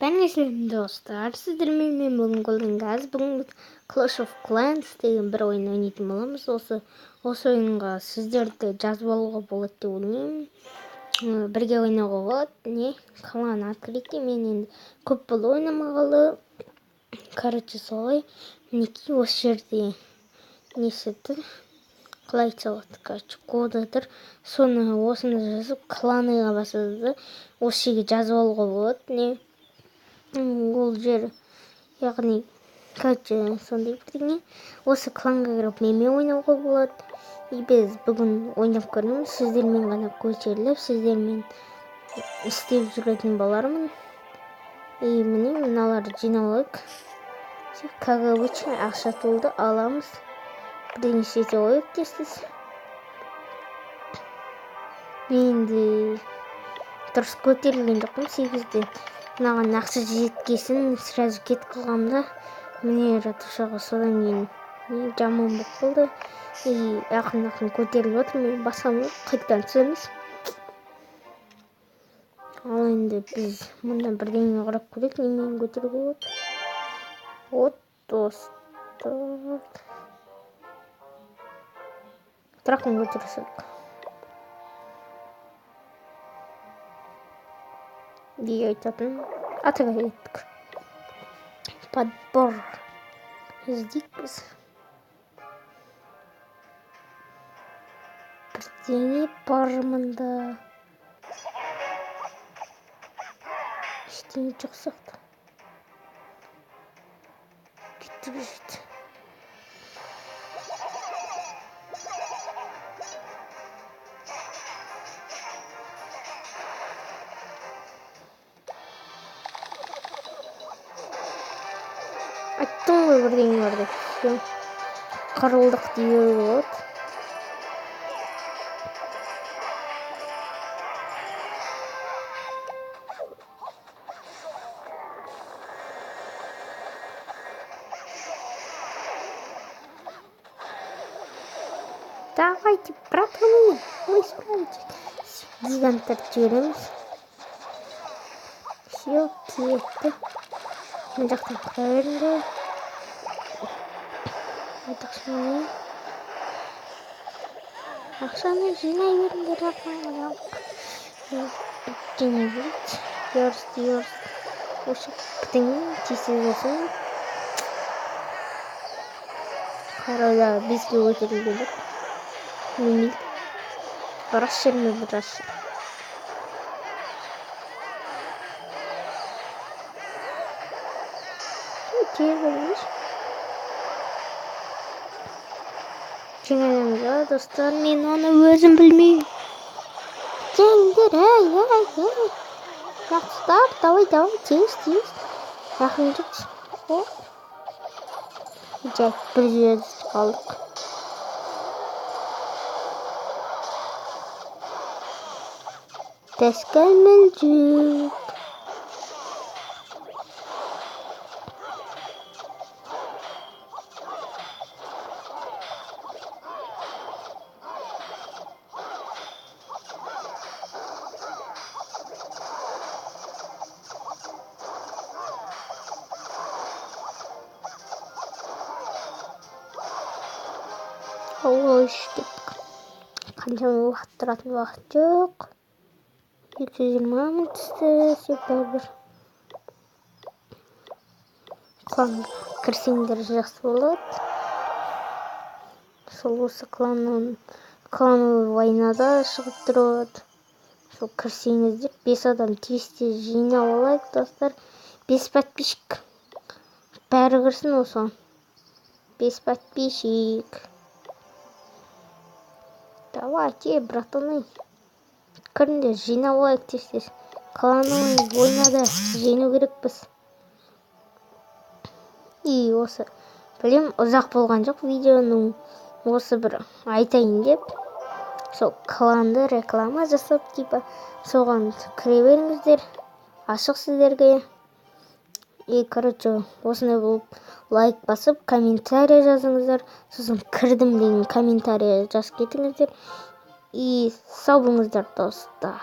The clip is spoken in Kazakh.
Бәріңізге достар, сіздермен мен бүгін Golden бүгін Clash of Clans деген бір ойын ойнайтын боламыз. Осы ойынға сіздерді жазып алуға болады деп ойлаймын. Бірге ойнауға болады. Не? Клан открытие. Мен енді көп болды ойнамағалы. Короче, солай. Мінекей осы жерде несі тұр? Қалай айтса болады? Короче, коды тұр. Соны осыны жазып, кланыға басады. Осы жерге жазып алуға болады. Не? Ол жер, яғни, короче, сондай бірдеңе. Осы кланға кіріп менімен ойнауға болады. И біз бүгін ойнап көрмейміз. Сіздермен ғана көтеріліп, сіздермен істеп жүретін болармын. И міне мыналарды жиналайық. Как обычно, ақша толды, аламыз. Бірдеңе істете қойып дейсіз. Мен де дұрыс көтерілген жоқпын 8-ден. Мынаған ақша жеткесін сразу кет қылғамда. Міне ратушаға содан кейін жаман болып қалды. И ақын көтеріліп отыр. Мен басқамын қайтадан түсеміз. Ал енді біз мұнда бірдеңе қарап көрейік. Немен көтеруге болады? Вот достар. Дракон көтерсек. Дей айтатын атаға кеттік. Подбор іздейікпіз. Бірдеңе бар мұнда. Ештеңе жоқ сияқты. Кетіп жүреді. Айттым ғой бірдеңе бар деп. Қырылдық деуге болады. Давайте, братаны, вы смотрите. Гиганттар жібереміз. Все, кетті. Мына жақтан қыра беріңдер. Ақшаны жинай беріңдер. Жинай берейік. Ерс. Осы бірдеңе тисе берсін. Қарада бізге өтірілген жоқ. Мемел. Рас жер ме бір рас жер. Жеңілімге достар, мен оны өзім білмеймін. Жеңдер, әй. Жақсылар, давай, тез. Жақын жүз. Жай, бір жез қалдық. Тәскәлмен жүк. Ой, кеттік. Қаншама уақыт тұратын уақыт жоқ. 220 минут түсті. Бәрібір. Клан кірсеңдер жақсы болады. Сол осы клан войнада шығып тұрады. Сол кірсеңіздер 5 адам тез жинап алайық достар. 5 подписчик. Бәрі кірсін осы. 5 подписчик. Давайте, братаны. Кіріңдер, жинап алайық тез. Кланы ойнада жеңу керекпіз. И осы, білем, ұзақ болған жоқ видеоның. Осы бір айтайын деп. Сол кланды реклама жасап, соған кіре беріңіздер. Ашық сіздерге. И, короче, осындай болып лайк басып, комментария жазыңыздар. Сосын кірдім деген комментария жазып кетіңіздер. И сау болыңыздар достар.